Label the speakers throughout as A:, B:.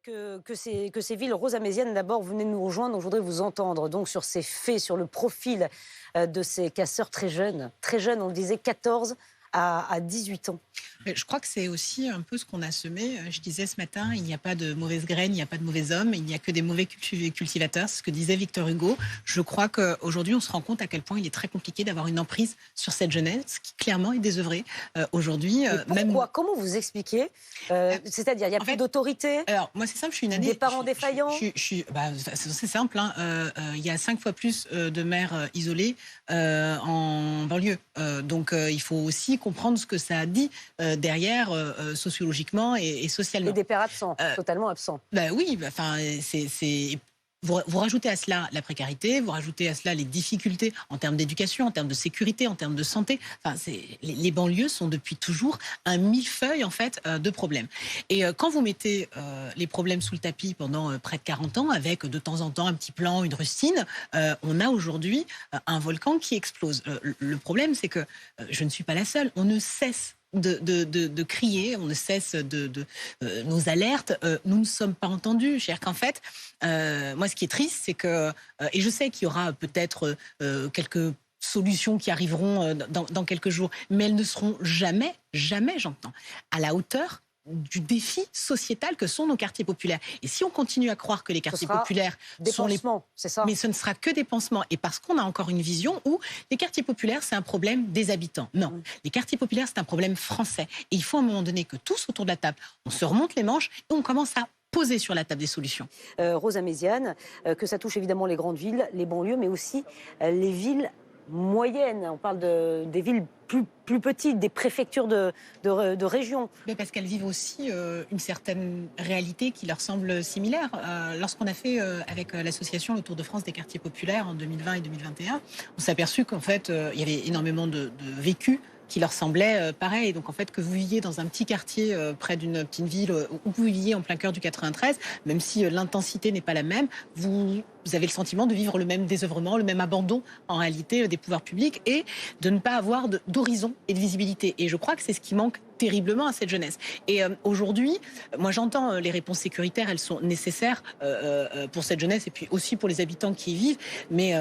A: que ces villes. Rosa Méziane, d'abord, vous venez de nous rejoindre, donc je voudrais vous entendre donc, sur ces faits, sur le profil de ces casseurs très jeunes, on le disait, 14 à 18 ans.
B: Je crois que c'est aussi un peu ce qu'on a semé. Je disais ce matin, il n'y a pas de mauvaises graines, il n'y a pas de mauvais hommes, il n'y a que des mauvais cultivateurs. C'est ce que disait Victor Hugo. Je crois qu'aujourd'hui, on se rend compte à quel point il est très compliqué d'avoir une emprise sur cette jeunesse qui clairement est désœuvrée aujourd'hui.
A: Pourquoi ? Comment vous expliquez C'est-à-dire, il n'y a plus d'autorité ?
B: Alors, moi, c'est simple, je suis une année...
A: Des parents défaillants ?
B: C'est simple, il y a 5 fois plus de mères isolées en banlieue. Donc, il faut aussi comprendre ce que ça a dit derrière, sociologiquement et socialement.
A: Et des pères absents, totalement absents.
B: Oui, vous rajoutez à cela la précarité, vous rajoutez à cela les difficultés en termes d'éducation, en termes de sécurité, en termes de santé. Les banlieues sont depuis toujours un millefeuille en fait de problèmes. Et quand vous mettez les problèmes sous le tapis pendant près de 40 ans, avec de temps en temps un petit plan, une rustine, on a aujourd'hui un volcan qui explose. Le problème, c'est que je ne suis pas la seule. On ne cesse de crier, on ne cesse nos alertes, nous ne sommes pas entendus. C'est-à-dire qu'en fait, moi ce qui est triste, c'est que, et je sais qu'il y aura peut-être quelques solutions qui arriveront dans quelques jours, mais elles ne seront jamais, j'entends, à la hauteur du défi sociétal que sont nos quartiers populaires. Et si on continue à croire que les quartiers populaires sont les...
A: c'est ça.
B: Mais ce ne sera que des pansements. Et parce qu'on a encore une vision où les quartiers populaires, c'est un problème des habitants. Non, les quartiers populaires, c'est un problème français. Et il faut à un moment donné que tous autour de la table, on se remonte les manches et on commence à poser sur la table des solutions.
A: Rosa Méziane, que ça touche évidemment les grandes villes, les banlieues, mais aussi les villes moyennes. On parle des villes plus petites, des préfectures de régions.
B: Mais parce qu'elles vivent aussi une certaine réalité qui leur semble similaire. Lorsqu'on a fait avec l'association Le Tour de France des quartiers populaires en 2020 et 2021, on s'est aperçu qu'en fait, il y avait énormément de vécus qui leur semblait pareil. Donc en fait, que vous viviez dans un petit quartier près d'une petite ville ou que vous viviez en plein cœur du 93, même si l'intensité n'est pas la même, vous avez le sentiment de vivre le même désœuvrement, le même abandon en réalité des pouvoirs publics et de ne pas avoir d'horizon et de visibilité. Et je crois que c'est ce qui manque terriblement à cette jeunesse. Et aujourd'hui, moi j'entends les réponses sécuritaires, elles sont nécessaires pour cette jeunesse et puis aussi pour les habitants qui y vivent. Mais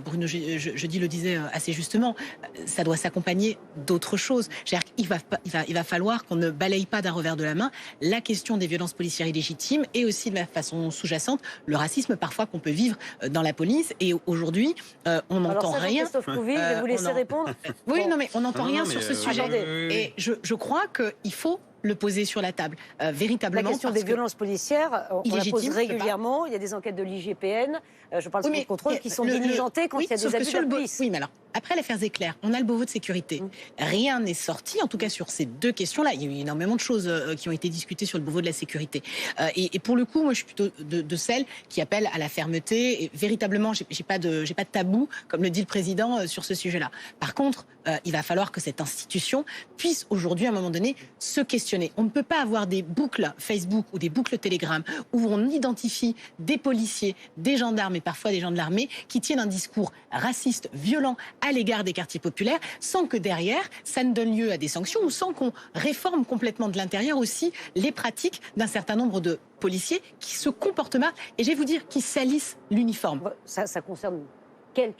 B: Bruno Jeudi le disait assez justement, ça doit s'accompagner d'autres choses. Il va falloir qu'on ne balaye pas d'un revers de la main la question des violences policières illégitimes et aussi de la façon sous-jacente, le racisme parfois qu'on peut vivre dans la police. Et aujourd'hui, on n'entend rien.
A: Christophe Couvi, je vais vous laisser répondre.
B: Oui, non, mais on n'entend rien sur ce sujet. Et je crois qu'il faut le poser sur la table, véritablement.
A: La question des violences policières, on la pose régulièrement. Il y a des enquêtes de l'IGPN, je parle de contrôle, qui sont diligentées quand il y a des abus de la police.
B: Oui, mais alors, après l'affaire Zecler, on a le Beauvau de sécurité. Rien n'est sorti, en tout cas sur ces deux questions-là. Il y a eu énormément de choses qui ont été discutées sur le Beauvau de la sécurité. Et pour le coup, moi, je suis plutôt de celles qui appellent à la fermeté. Et véritablement, j'ai pas de tabou, comme le dit le président, sur ce sujet-là. Par contre, il va falloir que cette institution puisse aujourd'hui, à un moment donné, se questionner. On ne peut pas avoir des boucles Facebook ou des boucles Telegram où on identifie des policiers, des gendarmes et parfois des gens de l'armée qui tiennent un discours raciste, violent à l'égard des quartiers populaires, sans que derrière, ça ne donne lieu à des sanctions ou sans qu'on réforme complètement de l'intérieur aussi les pratiques d'un certain nombre de policiers qui se comportent mal et je vais vous dire, qui salissent l'uniforme.
A: Ça concerne...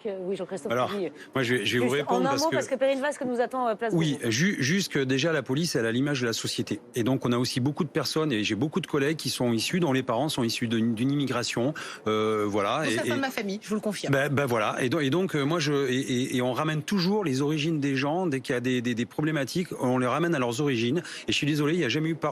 A: Oui, Jean-Christophe.
C: Alors, moi, je vais vous répondre
A: parce que Perrine Vasque nous attend à place.
C: Oui, juste que déjà la police, elle a l'image de la société. Et donc, on a aussi beaucoup de personnes, et j'ai beaucoup de collègues qui sont issus, dont les parents sont issus d'une immigration. Voilà.
B: C'est de ma famille, je vous le confirme.
C: Voilà. Et donc moi, on ramène toujours les origines des gens, dès qu'il y a des problématiques, on les ramène à leurs origines. Et je suis désolé,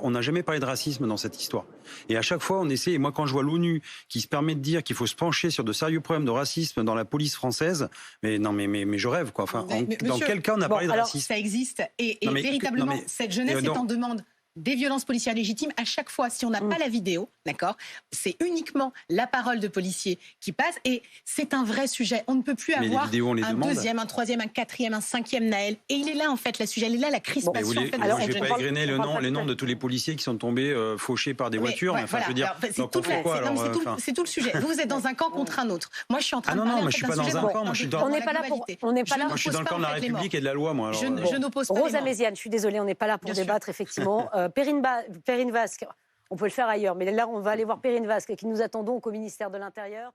C: on n'a jamais parlé de racisme dans cette histoire. Et à chaque fois, on essaie, et moi, quand je vois l'ONU qui se permet de dire qu'il faut se pencher sur de sérieux problèmes de racisme dans la police française, mais je rêve, quoi. Enfin, dans quel cas on a parlé de racisme?
B: Ça existe, et véritablement, cette jeunesse est en demande des violences policières légitimes. À chaque fois, si on n'a pas la vidéo, d'accord, c'est uniquement la parole de policiers qui passe, et c'est un vrai sujet. On ne peut plus avoir un deuxième, un troisième, un quatrième, un cinquième Naël. Et il est là, en fait, la sujet. Elle est là, la crispation.
C: Je ne vais pas égrener les noms de tous les policiers qui sont tombés fauchés par des voitures.
B: Ouais, voilà.
C: Je veux dire,
B: c'est tout le sujet. Vous êtes dans un camp contre un autre. Moi, je suis en train de parler.
C: Non, moi, je suis pas dans un camp. Moi, je suis dans...
A: On n'est pas là pour...
C: Moi, je suis dans le camp de la République et de la loi, moi.
B: Je n'oppose pas.
A: Rosa Méziane, je suis désolée, on n'est pas là pour débattre, effectivement. Perrine Vasque, on peut le faire ailleurs. Mais là, on va aller voir Perrine Vasque, qui nous attendons au ministère de l'Intérieur.